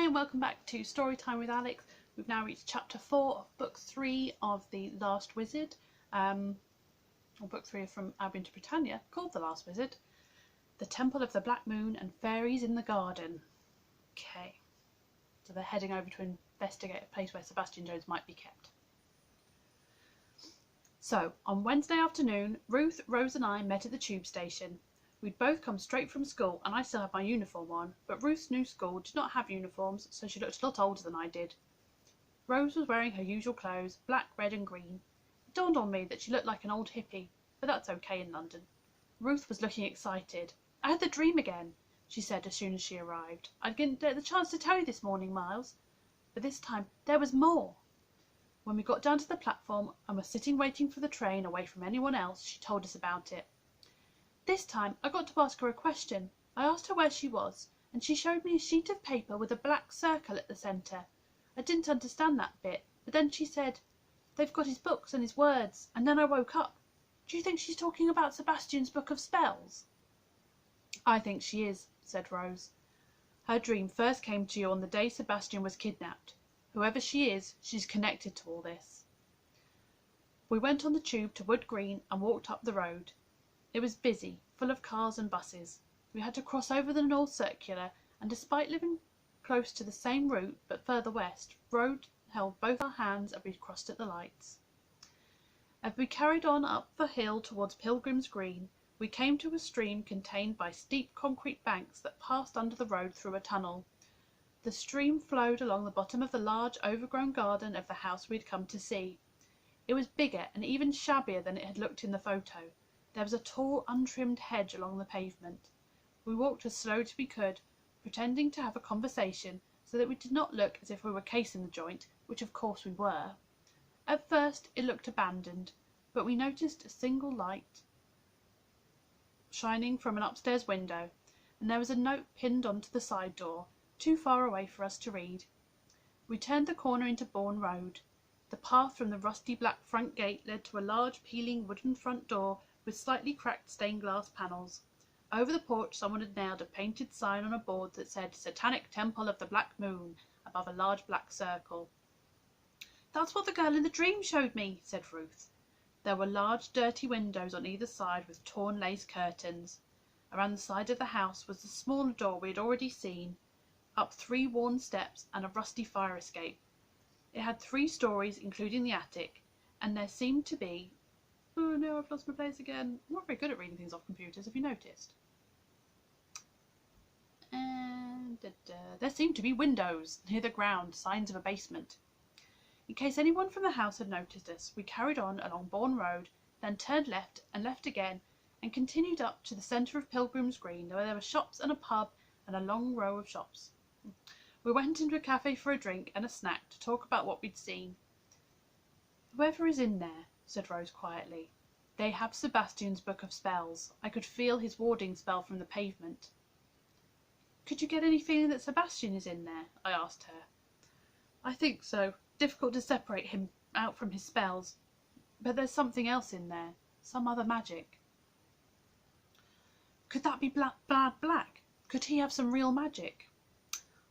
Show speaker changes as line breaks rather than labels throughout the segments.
and welcome back to Storytime with Alex. We've now reached chapter 4 of book 3 of The Last Wizard, or book 3 from Allbyon to Britannia, called The Last Wizard, The Temple of the Black Moon and Fairies in the Garden. Okay, so they're heading over to investigate a place where Sebastian Jones might be kept. So, on Wednesday afternoon, Ruth, Rose and I met at the tube station. We'd both come straight from school and I still had my uniform on, but Ruth's new school did not have uniforms, so she looked a lot older than I did. Rose was wearing her usual clothes, black, red and green. It dawned on me that she looked like an old hippie, but that's okay in London. Ruth was looking excited. "I had the dream again," she said as soon as she arrived. "I didn't get the chance to tell you this morning, Miles, but this time there was more." When we got down to the platform and were sitting waiting for the train away from anyone else, she told us about it. "This time I got to ask her a question. I asked her where she was, and she showed me a sheet of paper with a black circle at the centre. I didn't understand that bit, but then she said, 'They've got his books and his words,' and then I woke up. Do you think she's talking about Sebastian's book of spells?" "I think she is," said Rose. "Her dream first came to you on the day Sebastian was kidnapped. Whoever she is, she's connected to all this." We went on the tube to Wood Green and walked up the road. It was busy, full of cars and buses. We had to cross over the North Circular, and despite living close to the same route but further west, Rose held both our hands as we crossed at the lights. As we carried on up the hill towards Pilgrim's Green, we came to a stream contained by steep concrete banks that passed under the road through a tunnel. The stream flowed along the bottom of the large overgrown garden of the house we had come to see. It was bigger and even shabbier than it had looked in the photo. There was a tall, untrimmed hedge along the pavement. We walked as slow as we could, pretending to have a conversation so that we did not look as if we were casing the joint, which of course we were. At first it looked abandoned, but we noticed a single light shining from an upstairs window, and there was a note pinned onto the side door, too far away for us to read. We turned the corner into Bourne Road. The path from the rusty black front gate led to a large peeling wooden front door with slightly cracked stained glass panels. Over the porch someone had nailed a painted sign on a board that said "Satanic Temple of the Black Moon" above a large black circle. "That's what the girl in the dream showed me," said Ruth. There were large dirty windows on either side with torn lace curtains. Around the side of the house was the smaller door we had already seen, up 3 worn steps and a rusty fire escape. It had 3 stories, including the attic, and there seemed to be... Oh no, I've lost my place again. I'm not very good at reading things off computers, have you noticed? And there seemed to be windows near the ground, signs of a basement. In case anyone from the house had noticed us, we carried on along Bourne Road, then turned left and left again, and continued up to the centre of Pilgrim's Green, where there were shops and a pub and a long row of shops. We went into a cafe for a drink and a snack to talk about what we'd seen. "Whoever is in there," said Rose quietly. "They have Sebastian's book of spells. I could feel his warding spell from the pavement." "Could you get any feeling that Sebastian is in there?" I asked her. "I think so. Difficult to separate him out from his spells. But there's something else in there. Some other magic." "Could that be Black? Could he have some real magic?"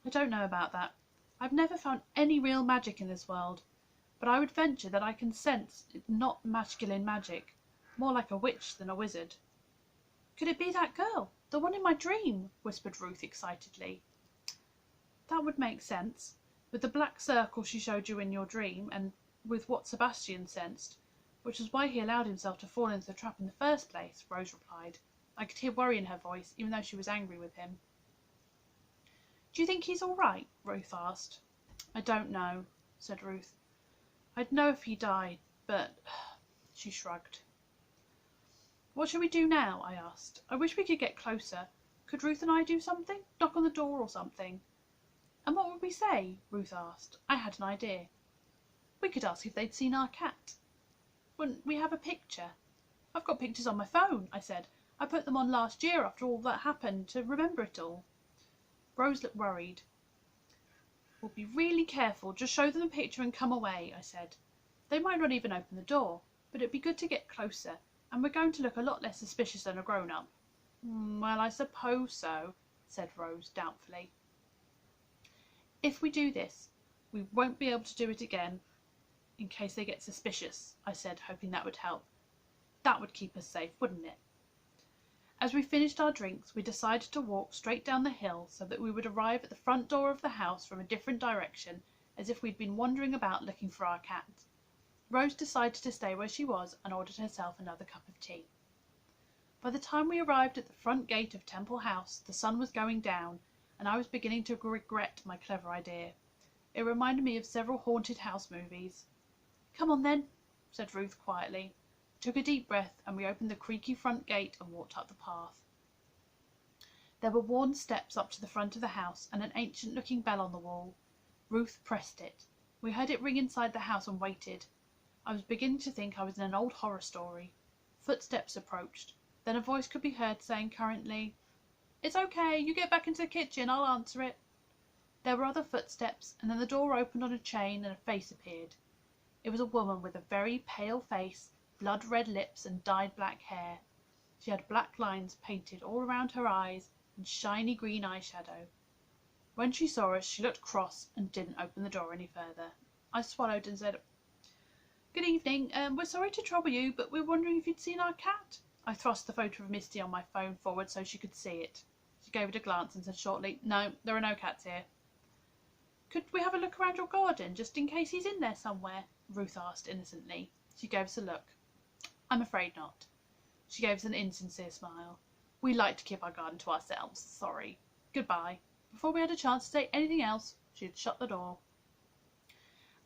"I don't know about that. I've never found any real magic in this world, but I would venture that I can sense it's not masculine magic, more like a witch than a wizard." "Could it be that girl, the one in my dream?" whispered Ruth excitedly. "That would make sense, with the black circle she showed you in your dream, and with what Sebastian sensed, which was why he allowed himself to fall into the trap in the first place," Rose replied. I could hear worry in her voice, even though she was angry with him. "Do you think he's all right?" Ruth asked. "I don't know," said Ruth. "I'd know if he died, but..." She shrugged. "What shall we do now?" I asked. "I wish we could get closer. Could Ruth and I do something? Knock on the door or something?" "And what would we say?" Ruth asked. I had an idea. "We could ask if they'd seen our cat." "Wouldn't we have a picture?" "I've got pictures on my phone," I said. "I put them on last year after all that happened, to remember it all." Rose looked worried. "We'll be really careful. Just show them the picture and come away," I said. "They might not even open the door, but it'd be good to get closer, and we're going to look a lot less suspicious than a grown-up." "Well, I suppose so," said Rose doubtfully. If we do this, we won't be able to do it again in case they get suspicious, I said, hoping that would help. That would keep us safe, wouldn't it? As we finished our drinks, we decided to walk straight down the hill so that we would arrive at the front door of the house from a different direction, as if we'd been wandering about looking for our cat. Rose decided to stay where she was and ordered herself another cup of tea. By the time we arrived at the front gate of Temple House, the sun was going down, and I was beginning to regret my clever idea. It reminded me of several haunted house movies. "Come on then," said Ruth quietly. I took a deep breath, and we opened the creaky front gate and walked up the path. There were worn steps up to the front of the house, and an ancient-looking bell on the wall. Ruth pressed it. We heard it ring inside the house and waited. I was beginning to think I was in an old horror story. Footsteps approached. Then a voice could be heard saying currently, "It's okay, you get back into the kitchen, I'll answer it." There were other footsteps, and then the door opened on a chain and a face appeared. It was a woman with a very pale face, blood-red lips and dyed black hair. She had black lines painted all around her eyes and shiny green eyeshadow. When she saw us, she looked cross and didn't open the door any further. I swallowed and said, "Good evening. We're sorry to trouble you, but we're wondering if you'd seen our cat." I thrust the photo of Misty on my phone forward so she could see it. She gave it a glance and said shortly, "No, there are no cats here." "Could we have a look around your garden, just in case he's in there somewhere?" Ruth asked innocently. She gave us a look. "I'm afraid not." She gave us an insincere smile. "We like to keep our garden to ourselves. Sorry. Goodbye." Before we had a chance to say anything else, she had shut the door.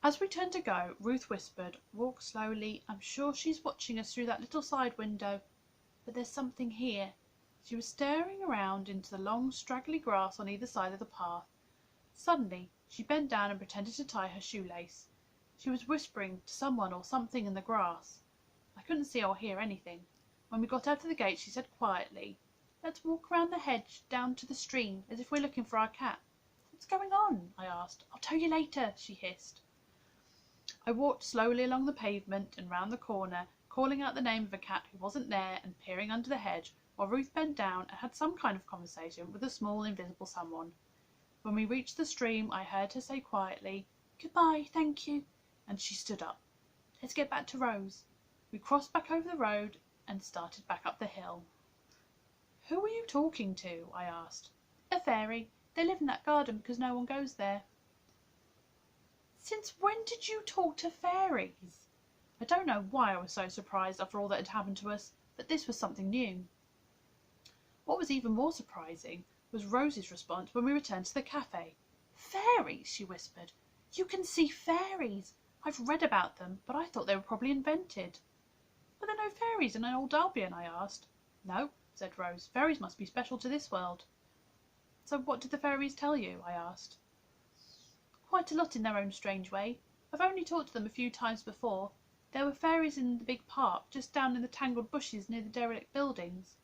As we turned to go, Ruth whispered, "Walk slowly. I'm sure she's watching us through that little side window. But there's something here." She was staring around into the long, straggly grass on either side of the path. Suddenly, she bent down and pretended to tie her shoelace. She was whispering to someone or something in the grass. I couldn't see or hear anything. When we got out of the gate, she said quietly, "Let's walk round the hedge down to the stream, as if we're looking for our cat." "What's going on?" I asked. "I'll tell you later," she hissed. I walked slowly along the pavement and round the corner, calling out the name of a cat who wasn't there and peering under the hedge, while Ruth bent down and had some kind of conversation with a small invisible someone. When we reached the stream, I heard her say quietly, "Goodbye, thank you," and she stood up. "Let's get back to Rose." We crossed back over the road and started back up the hill. "Who were you talking to?" I asked. "A fairy. They live in that garden because no one goes there." "Since when did you talk to fairies?" I don't know why I was so surprised after all that had happened to us, but this was something new. What was even more surprising was Rose's response when we returned to the cafe. "Fairies," she whispered. "You can see fairies. I've read about them, but I thought they were probably invented." "Were there no fairies in old Allbyon?" I asked. "No," said Rose. "Fairies must be special to this world." "So what did the fairies tell you?" I asked. "Quite a lot in their own strange way. I've only talked to them a few times before. There were fairies in the big park, just down in the tangled bushes near the derelict buildings."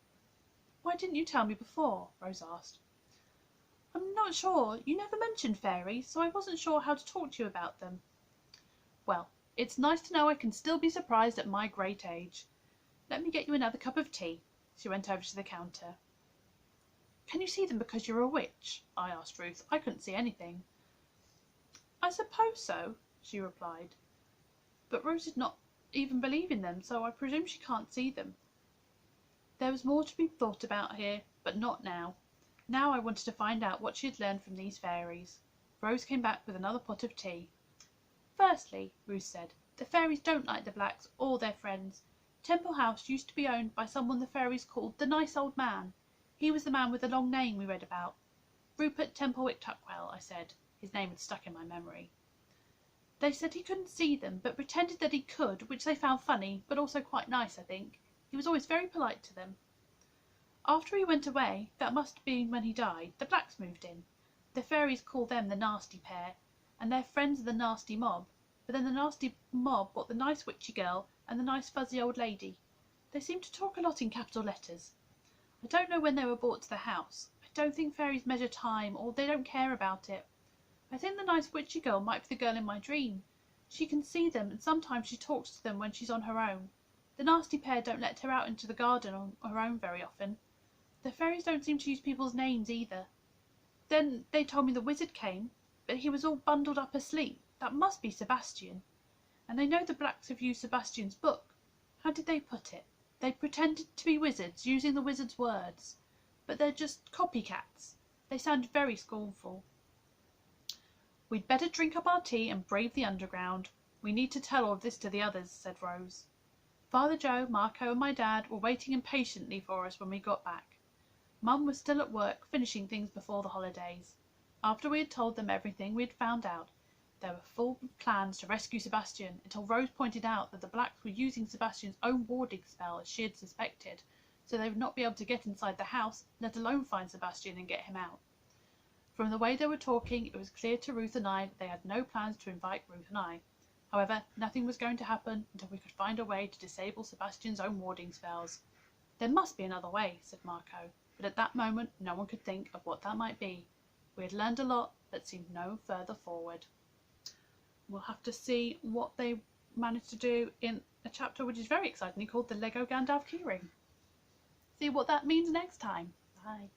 "Why didn't you tell me before?" Rose asked. "I'm not sure. You never mentioned fairies, so I wasn't sure how to talk to you about them." "Well, it's nice to know I can still be surprised at my great age. Let me get you another cup of tea." She went over to the counter. "Can you see them because you're a witch?" I asked Ruth. "I couldn't see anything." "I suppose so," she replied. "But Rose did not even believe in them, so I presume she can't see them." There was more to be thought about here, but not now. Now I wanted to find out what she had learned from these fairies. Rose came back with another pot of tea. "Firstly," Ruth said, "the fairies don't like the blacks or their friends. Temple House used to be owned by someone the fairies called the Nice Old Man. He was the man with the long name we read about." "Rupert Templewick-Tuckwell," I said. His name had stuck in my memory. "They said he couldn't see them, but pretended that he could, which they found funny, but also quite nice, I think. He was always very polite to them. After he went away, that must have been when he died, the blacks moved in. The fairies call them the Nasty Pair, and their friends are the Nasty Mob, but then the Nasty Mob bought the nice witchy girl and the nice fuzzy old lady. They seem to talk a lot in capital letters. I don't know when they were brought to the house. I don't think fairies measure time, or they don't care about it. I think the nice witchy girl might be the girl in my dream. She can see them, and sometimes she talks to them when she's on her own. The Nasty Pair don't let her out into the garden on her own very often. The fairies don't seem to use people's names either. Then they told me the wizard came. But he was all bundled up asleep. That must be Sebastian. And they know the blacks have used Sebastian's book. How did they put it? They pretended to be wizards, using the wizard's words. But they're just copycats. They sound very scornful. We'd better drink up our tea and brave the underground. We need to tell all of this to the others, said Rose. Father Joe, Marco and my dad were waiting impatiently for us when we got back. Mum was still at work, finishing things before the holidays. After we had told them everything we had found out, there were full plans to rescue Sebastian, until Rose pointed out that the blacks were using Sebastian's own warding spell as she had suspected, so they would not be able to get inside the house, let alone find Sebastian and get him out. From the way they were talking, it was clear to Ruth and I that they had no plans to invite Ruth and I. However, nothing was going to happen until we could find a way to disable Sebastian's own warding spells. There must be another way, said Marco, but at that moment no one could think of what that might be. We had learned a lot, but seemed no further forward. We'll have to see what they managed to do in a chapter which is very exciting, called the Lego Gandalf Keyring. See what that means next time. Bye.